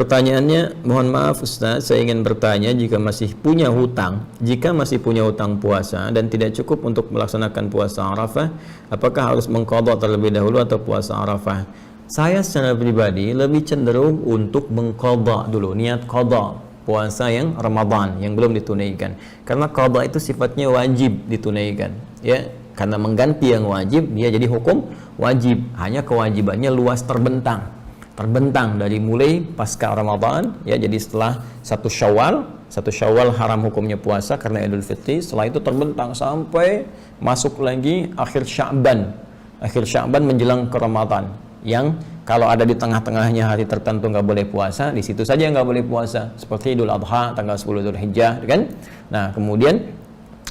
Pertanyaannya, mohon maaf Ustaz, saya ingin bertanya jika masih punya hutang puasa dan tidak cukup untuk melaksanakan puasa Arafah, apakah harus mengqadha terlebih dahulu atau puasa Arafah? Saya secara pribadi lebih cenderung untuk mengqadha dulu, niat qadha puasa yang Ramadan yang belum ditunaikan. Karena qadha itu sifatnya wajib ditunaikan, ya. Karena mengganti yang wajib, dia jadi hukum wajib. Hanya kewajibannya luas terbentang dari mulai pasca Ramadan, ya, jadi setelah satu Syawal haram hukumnya puasa karena Idul Fitri, setelah itu terbentang sampai masuk lagi akhir Sya'ban menjelang ke Ramadan, yang kalau ada di tengah-tengahnya hari tertentu nggak boleh puasa, di situ saja nggak boleh puasa, seperti Idul Adha tanggal 10 Dzulhijjah, kan? Nah, kemudian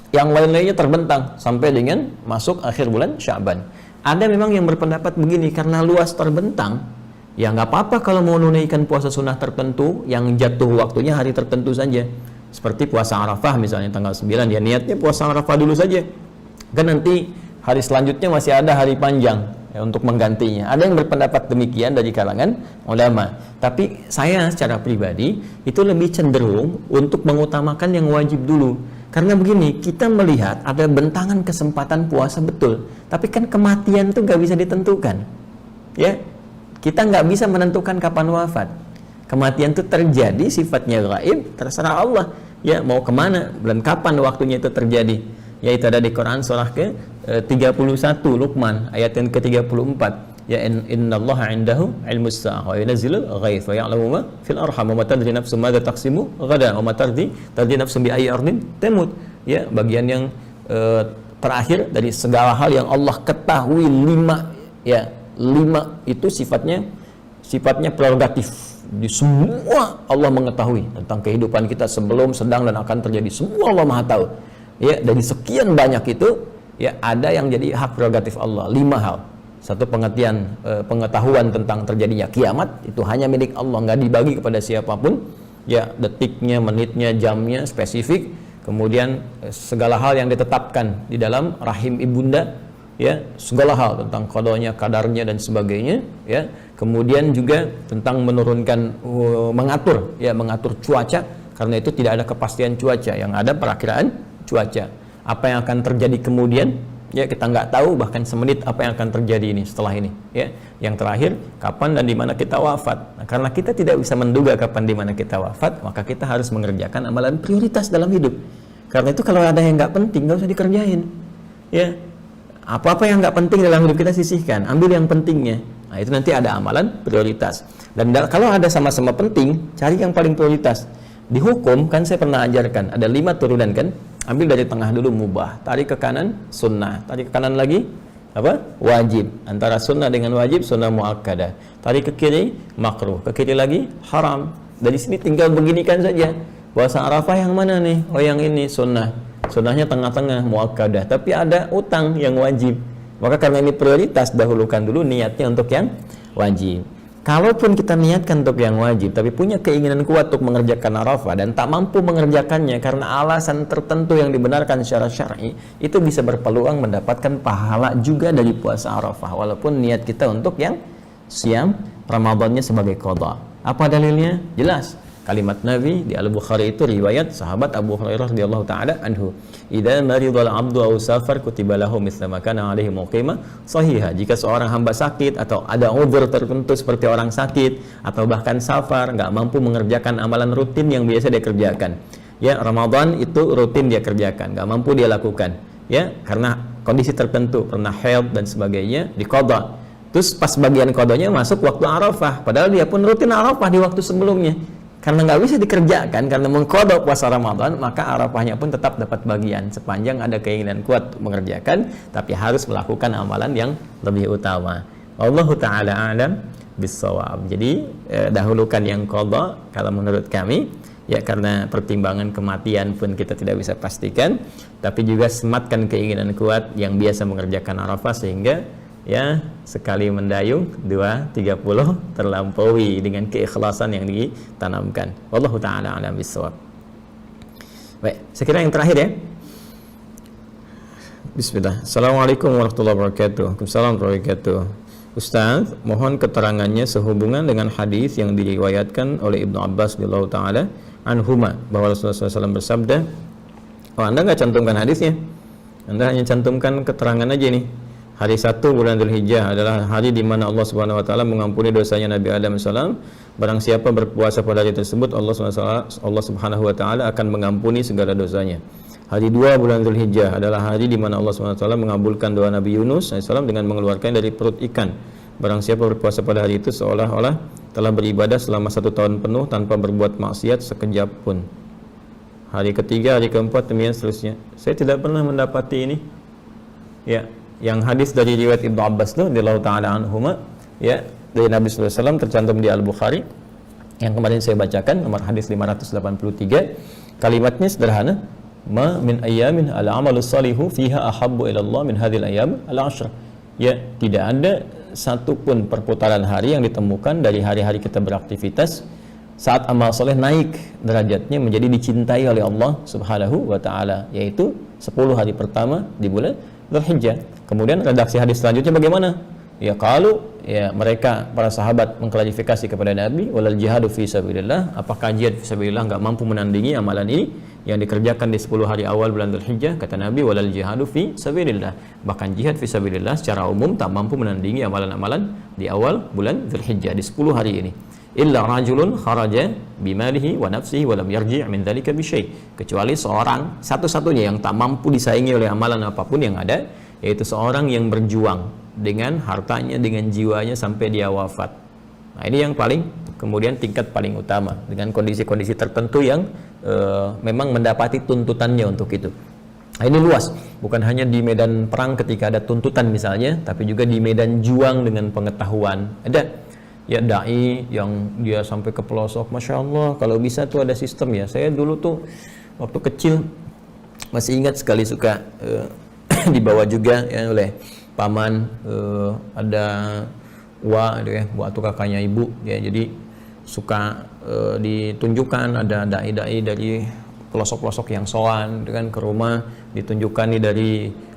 yang lain-lainnya terbentang sampai dengan masuk akhir bulan Sya'ban. Ada memang yang berpendapat begini, karena luas terbentang, ya nggak apa-apa kalau mau menunaikan puasa sunnah tertentu yang jatuh waktunya hari tertentu saja. Seperti puasa Arafah misalnya tanggal 9, ya niatnya puasa Arafah dulu saja. Kan nanti hari selanjutnya masih ada hari panjang, ya, untuk menggantinya. Ada yang berpendapat demikian dari kalangan ulama. Tapi saya secara pribadi itu lebih cenderung untuk mengutamakan yang wajib dulu. Karena begini, kita melihat ada bentangan kesempatan puasa betul, tapi kan kematian itu nggak bisa ditentukan, ya. Kita nggak bisa menentukan kapan wafat. Kematian itu terjadi, sifatnya gaib, terserah Allah, ya, mau kemana dan kapan waktunya itu terjadi. Yaitu ada di Quran surah ke-31 Luqman ayat yang ke-34, ya, innallaha 'indahu 'ilmus sa'ah wa yunazzilul ghaits wa ya'lamu ma fil arham wa ma tadri nafsun madza taqsimu ghadan wa ma tadri nafsun bi ayyi ardin tamut. Ya, bagian yang terakhir dari segala hal yang Allah ketahui, 5, ya. 5 itu sifatnya prerogatif. Di semua Allah mengetahui tentang kehidupan kita sebelum, sedang, dan akan terjadi. Semua Allah Maha tahu. Ya, dari sekian banyak itu, ya, ada yang jadi hak prerogatif Allah. 5 hal. Satu, pengetahuan tentang terjadinya kiamat, itu hanya milik Allah, nggak dibagi kepada siapapun. Ya, detiknya, menitnya, jamnya spesifik. Kemudian segala hal yang ditetapkan di dalam rahim ibunda, ya, segala hal tentang qadanya, kadarnya, dan sebagainya, ya. Kemudian juga tentang menurunkan, mengatur cuaca, karena itu tidak ada kepastian cuaca, yang ada perakiraan cuaca. Apa yang akan terjadi kemudian, ya, kita nggak tahu bahkan semenit apa yang akan terjadi ini setelah ini, ya. Yang terakhir, kapan dan di mana kita wafat. Nah, karena kita tidak bisa menduga kapan di mana kita wafat, maka kita harus mengerjakan amalan prioritas dalam hidup. Karena itu kalau ada yang nggak penting, nggak usah dikerjain, ya. Apa-apa yang nggak penting dalam hidup kita sisihkan, ambil yang pentingnya. Nah, itu nanti ada amalan prioritas. Dan kalau ada sama-sama penting, cari yang paling prioritas. Di hukum kan saya pernah ajarkan, ada 5 turunan kan. Ambil dari tengah dulu mubah, tarik ke kanan sunnah, tarik ke kanan lagi apa? Wajib. Antara sunnah dengan wajib, sunnah muakkadah. Tarik ke kiri makruh, ke kiri lagi haram. Dari sini tinggal beginikan saja. Puasa Arafah yang mana nih? Oh, yang ini sunnah. Sunnahnya tengah-tengah muakkadah, tapi ada utang yang wajib. Maka karena ini prioritas, dahulukan dulu niatnya untuk yang wajib. Kalaupun kita niatkan untuk yang wajib, tapi punya keinginan kuat untuk mengerjakan Arafah dan tak mampu mengerjakannya karena alasan tertentu yang dibenarkan secara syar'i, itu bisa berpeluang mendapatkan pahala juga dari puasa Arafah, walaupun niat kita untuk yang siam Ramadannya sebagai qadha. Apa dalilnya? Jelas. Kalimat Nabi di Al-Bukhari itu riwayat sahabat Abu Hurairah radhiyallahu taala anhu, "Idza maridal 'abdu aw safar kutiba lahu mithla ma kana 'alaihi muqima sahiha." Jika seorang hamba sakit atau ada uzur tertentu seperti orang sakit atau bahkan safar, nggak mampu mengerjakan amalan rutin yang biasa dia kerjakan. Ya, Ramadan itu rutin dia kerjakan, nggak mampu dia lakukan. Ya, karena kondisi tertentu, pernah haid dan sebagainya, diqadha. Terus pas bagian qadanya masuk waktu Arafah, padahal dia pun rutin Arafah di waktu sebelumnya. Karena nggak bisa dikerjakan, karena mengqadha puasa Ramadan, maka Arafahnya pun tetap dapat bagian sepanjang ada keinginan kuat mengerjakan, tapi harus melakukan amalan yang lebih utama. Wallahu ta'ala a'lam bissawab. Jadi dahulukan yang qadha kalau menurut kami, ya, karena pertimbangan kematian pun kita tidak bisa pastikan, tapi juga sematkan keinginan kuat yang biasa mengerjakan Arafah, sehingga, ya, sekali mendayung 2:30 terlampaui dengan keikhlasan yang ditanamkan. Wallahu ta'ala a'lam bissawab. Baik, sekira yang terakhir, ya. Bismillah. Assalamualaikum warahmatullahi wabarakatuh. Waalaikumsalam warahmatullahi wabarakatuh. Ustaz, mohon keterangannya sehubungan dengan hadis yang diriwayatkan oleh Ibnu Abbas radhiyallahu taala anhuma bahwa Rasulullah SAW bersabda. Oh, Anda nggak cantumkan hadisnya, Anda hanya cantumkan keterangan aja nih. Hari 1 bulan Dzulhijjah adalah hari di mana Allah Subhanahu wa taala mengampuni dosanya Nabi Adam salam. Barang siapa berpuasa pada hari tersebut, Allah Subhanahu wa taala akan mengampuni segala dosanya. Hari 2 bulan Dzulhijjah adalah hari di mana Allah Subhanahu wa taala mengabulkan doa Nabi Yunus alaihissalam dengan mengeluarkan dari perut ikan. Barang siapa berpuasa pada hari itu seolah-olah telah beribadah selama 1 tahun penuh tanpa berbuat maksiat sekejap pun. Hari ketiga, hari keempat, demikian seterusnya. Saya tidak pernah mendapati ini. Ya, yang hadis dari riwayat Ibnu Abbas itu radhiyallahu taala anhuma, ya, dari Nabi sallallahu alaihi wasallam tercantum di Al-Bukhari yang kemarin saya bacakan, nomor hadis 583. Kalimatnya sederhana, ma min ayyamin al-amalus salihu fiha ahabbu ila Allah min hadhil ayyam al-ashr. Ya, tidak ada satupun perputaran hari yang ditemukan dari hari-hari kita beraktivitas saat amal soleh naik derajatnya menjadi dicintai oleh Allah Subhanahu wa taala, yaitu 10 hari pertama di bulan Dzulhijjah. Kemudian redaksi hadis selanjutnya bagaimana? Ya, kalau ya mereka para sahabat mengklarifikasi kepada Nabi, walal jihadu fi sabilillah, apakah jihad fi sabilillah enggak mampu menandingi amalan ini yang dikerjakan di 10 hari awal bulan Dzulhijjah? Kata Nabi, walal jihadu fi sabilillah, bahkan jihad fi sabilillah secara umum tak mampu menandingi amalan-amalan di awal bulan Dzulhijjah di 10 hari ini. Illa rajulun kharaja bimalihi wa nafsihi wa lam yarji' min dzalika bi syai', kecuali seorang satu-satunya yang tak mampu disaingi oleh amalan apapun yang ada, yaitu seorang yang berjuang dengan hartanya, dengan jiwanya sampai dia wafat. Nah, ini yang paling kemudian tingkat paling utama dengan kondisi-kondisi tertentu yang memang mendapati tuntutannya untuk itu. Nah, ini luas, bukan hanya di medan perang ketika ada tuntutan misalnya, tapi juga di medan juang dengan pengetahuan. Ada ya dai yang dia sampai ke pelosok, masya Allah, kalau bisa tuh ada sistem ya. Saya dulu tuh waktu kecil masih ingat sekali suka dibawa juga ya oleh paman, ada wa tuh kakaknya ibu ya, jadi suka ditunjukkan ada dai-dai dari pelosok-pelosok yang soan dengan ke rumah, ditunjukkan nih dari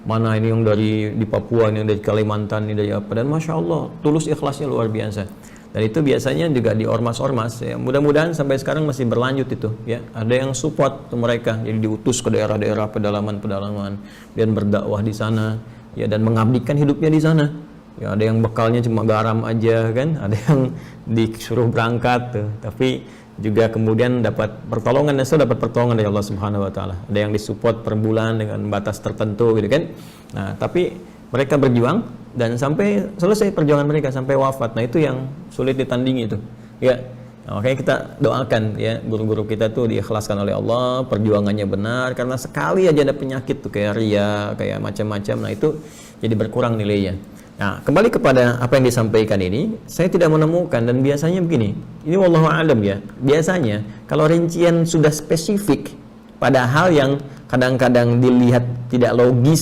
mana, ini yang dari di Papua, ini yang dari Kalimantan, ini dari apa, dan masya Allah tulus ikhlasnya luar biasa. Dan itu biasanya juga di ormas-ormas ya, mudah-mudahan sampai sekarang masih berlanjut itu ya. Ada yang support mereka, jadi diutus ke daerah-daerah pedalaman-pedalaman dan berdakwah di sana ya, dan mengabdikan hidupnya di sana ya. Ada yang bekalnya cuma garam aja kan, ada yang disuruh berangkat tuh, tapi juga kemudian dapat pertolongan, dan dapat pertolongan dari Allah Subhanahu wa taala. Ada yang disupport per bulan dengan batas tertentu gitu kan. Nah, tapi mereka berjuang dan sampai selesai perjuangan mereka sampai wafat. Nah, itu yang sulit ditandingi itu. Ya. Nah, makanya kita doakan ya guru-guru kita tuh diikhlaskan oleh Allah, perjuangannya benar, karena sekali aja ada penyakit tuh kayak ria, kayak macam-macam, nah itu jadi berkurang nilainya. Nah, kembali kepada apa yang disampaikan ini, saya tidak menemukan, dan biasanya begini, ini wallahu a'lam ya, biasanya kalau rincian sudah spesifik pada hal yang kadang-kadang dilihat tidak logis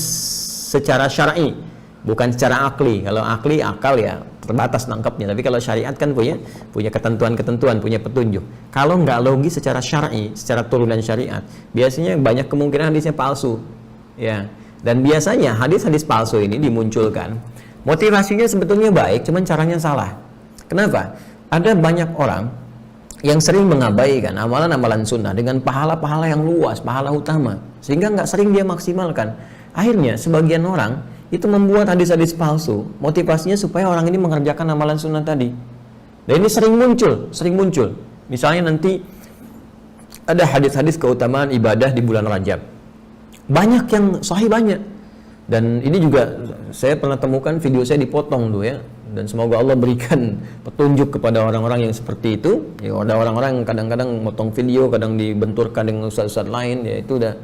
secara syar'i, bukan secara akli. Kalau akli, akal ya terbatas nangkapnya, tapi kalau syariat kan punya ketentuan-ketentuan, punya petunjuk. Kalau nggak logis secara syar'i, secara turunan syariat, biasanya banyak kemungkinan hadisnya palsu ya. Dan biasanya hadis-hadis palsu ini dimunculkan, motivasinya sebetulnya baik, cuman caranya salah. Kenapa? Ada banyak orang yang sering mengabaikan amalan-amalan sunnah dengan pahala-pahala yang luas, pahala utama, sehingga nggak sering dia maksimalkan. Akhirnya sebagian orang itu membuat hadis-hadis palsu, motivasinya supaya orang ini mengerjakan amalan sunnah tadi. Dan ini sering muncul. Misalnya nanti ada hadis-hadis keutamaan ibadah di bulan Rajab, banyak yang sahih, banyak. Dan ini juga saya pernah temukan, video saya dipotong tuh ya. Dan semoga Allah berikan petunjuk kepada orang-orang yang seperti itu. Ya, ada orang-orang yang kadang-kadang motong video, kadang dibenturkan dengan ustaz-ustaz lain. Ya, itu udah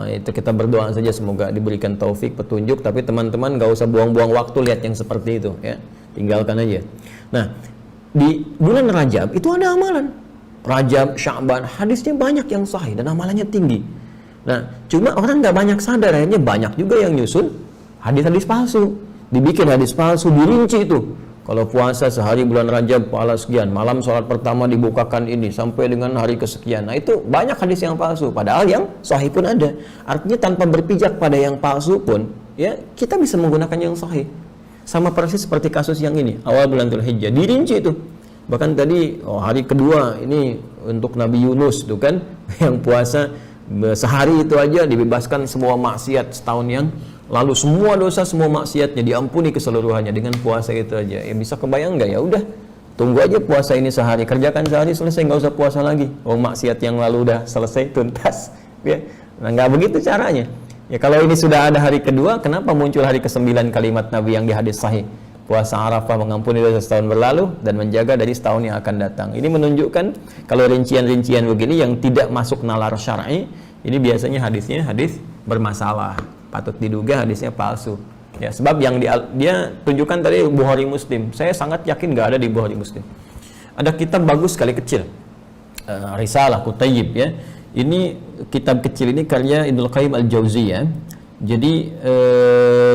itu kita berdoa saja semoga diberikan taufik, petunjuk. Tapi teman-teman gak usah buang-buang waktu lihat yang seperti itu ya. Tinggalkan aja. Nah, di bulan Rajab itu ada amalan. Rajab, Sya'ban, hadisnya banyak yang sahih dan amalannya tinggi. Nah, cuma orang nggak banyak sadar, akhirnya banyak juga yang nyusun hadis-hadis palsu, dibikin hadis palsu, dirinci itu. Kalau puasa sehari bulan Rajab pahala sekian, malam sholat pertama dibukakan ini sampai dengan hari kesekian. Nah, itu banyak hadis yang palsu, padahal yang sahih pun ada. Artinya tanpa berpijak pada yang palsu pun, ya kita bisa menggunakan yang sahih. sama persis seperti kasus yang ini, awal bulan Dzulhijjah dirinci itu. Bahkan tadi hari kedua ini untuk Nabi Yunus itu kan yang puasa sehari itu aja dibebaskan semua maksiat setahun yang lalu, semua dosa semua maksiatnya diampuni keseluruhannya dengan puasa itu aja. Ya bisa kebayang nggak? Ya udah tunggu aja puasa ini sehari, kerjakan sehari selesai, nggak usah puasa lagi. Maksiat yang lalu udah selesai tuntas. Ya, nah nggak begitu caranya. Ya kalau ini sudah ada hari kedua, kenapa muncul hari ke-9 kalimat Nabi yang di hadis sahih? Puasa Arafah mengampuni dosa setahun berlalu dan menjaga dari setahun yang akan datang. Ini menunjukkan kalau rincian-rincian begini yang tidak masuk nalar syar'i, ini biasanya hadisnya hadis bermasalah. Patut diduga hadisnya palsu. Ya, sebab yang dia tunjukkan tadi Bukhari Muslim. Saya sangat yakin nggak ada di Bukhari Muslim. Ada kitab bagus sekali kecil. Risalah Kutayyib ya. Ini kitab kecil ini karya Ibnu Qayyim Al-Jauziyah. Jadi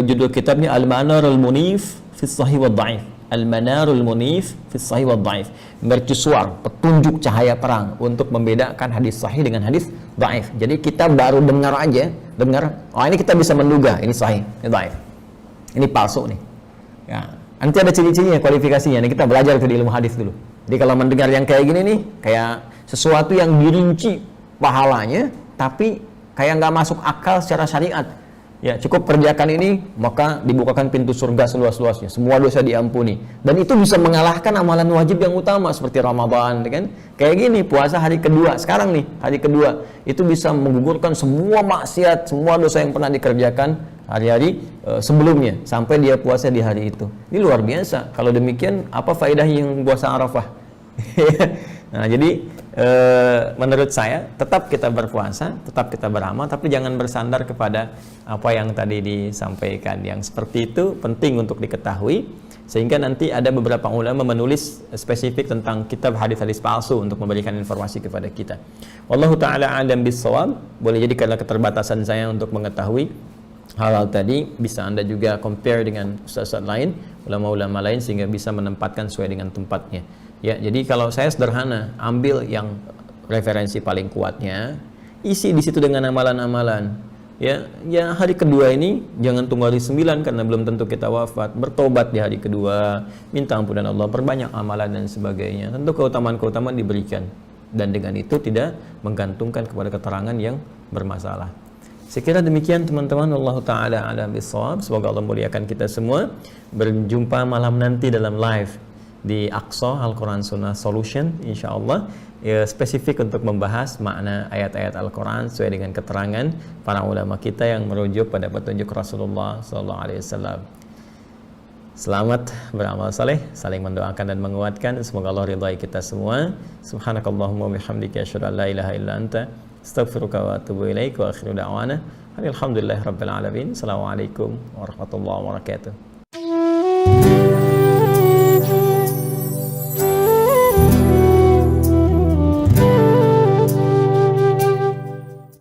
judul kitabnya Al-Manarul Munif fi Sahih wa Dhaif. Al-Manarul Munif fi Sahih wa Dhaif. Mercusuar, petunjuk cahaya perang untuk membedakan hadis sahih dengan hadis dhaif. Jadi kita baru dengar aja, ini kita bisa menduga ini sahih, ini dhaif. Ini palsu nih. Ya, nanti ada ciri-cirinya, kualifikasinya. Nih kita belajar di ilmu hadis dulu. Jadi kalau mendengar yang kayak gini nih, kayak sesuatu yang dirinci pahalanya, tapi kayak nggak masuk akal secara syariat. Ya, cukup kerjakan ini, maka dibukakan pintu surga seluas-luasnya. Semua dosa diampuni. Dan itu bisa mengalahkan amalan wajib yang utama seperti Ramadan, kan? Kayak gini, puasa hari kedua. Sekarang nih, hari kedua. Itu bisa menggugurkan semua maksiat, semua dosa yang pernah dikerjakan hari-hari sebelumnya. Sampai dia puasa di hari itu. Ini luar biasa. Kalau demikian, apa faedah yang puasa Arafah? Nah, jadi menurut saya tetap kita berpuasa, tetap kita beramal, tapi jangan bersandar kepada apa yang tadi disampaikan. Yang seperti itu penting untuk diketahui, sehingga nanti ada beberapa ulama menulis spesifik tentang kitab hadis-hadis palsu untuk memberikan informasi kepada kita. Wallahu taala a'lam bissawab. Boleh jadi karena keterbatasan saya untuk mengetahui hal-hal tadi, bisa Anda juga compare dengan ustaz-ustaz lain, ulama-ulama lain, sehingga bisa menempatkan sesuai dengan tempatnya. Ya, jadi kalau saya sederhana, ambil yang referensi paling kuatnya, isi di situ dengan amalan-amalan. Ya, hari kedua ini jangan tunggu hari 9 karena belum tentu kita wafat. Bertobat di hari kedua, minta ampunan Allah, perbanyak amalan dan sebagainya. Tentu keutamaan-keutamaan diberikan, dan dengan itu tidak menggantungkan kepada keterangan yang bermasalah. Sekira demikian teman-teman, Allah taala a'lam bissawab. Semoga Allah muliakan kita semua. Berjumpa malam nanti dalam live di Aqsa Al-Quran Sunnah Solution, insyaallah, spesifik untuk membahas makna ayat-ayat Al-Quran sesuai dengan keterangan para ulama kita yang merujuk pada petunjuk Rasulullah SAW. Selamat beramal saleh, saling mendoakan dan menguatkan. Semoga Allah ridhai kita semua. Subhanakallahumma bihamdika asyhadu an la ilaha illa anta astaghfiruka wa atubu ilaik wa akhiru da'wana alhamdulillahi rabbil alamin. Assalamualaikum warahmatullahi wabarakatuh.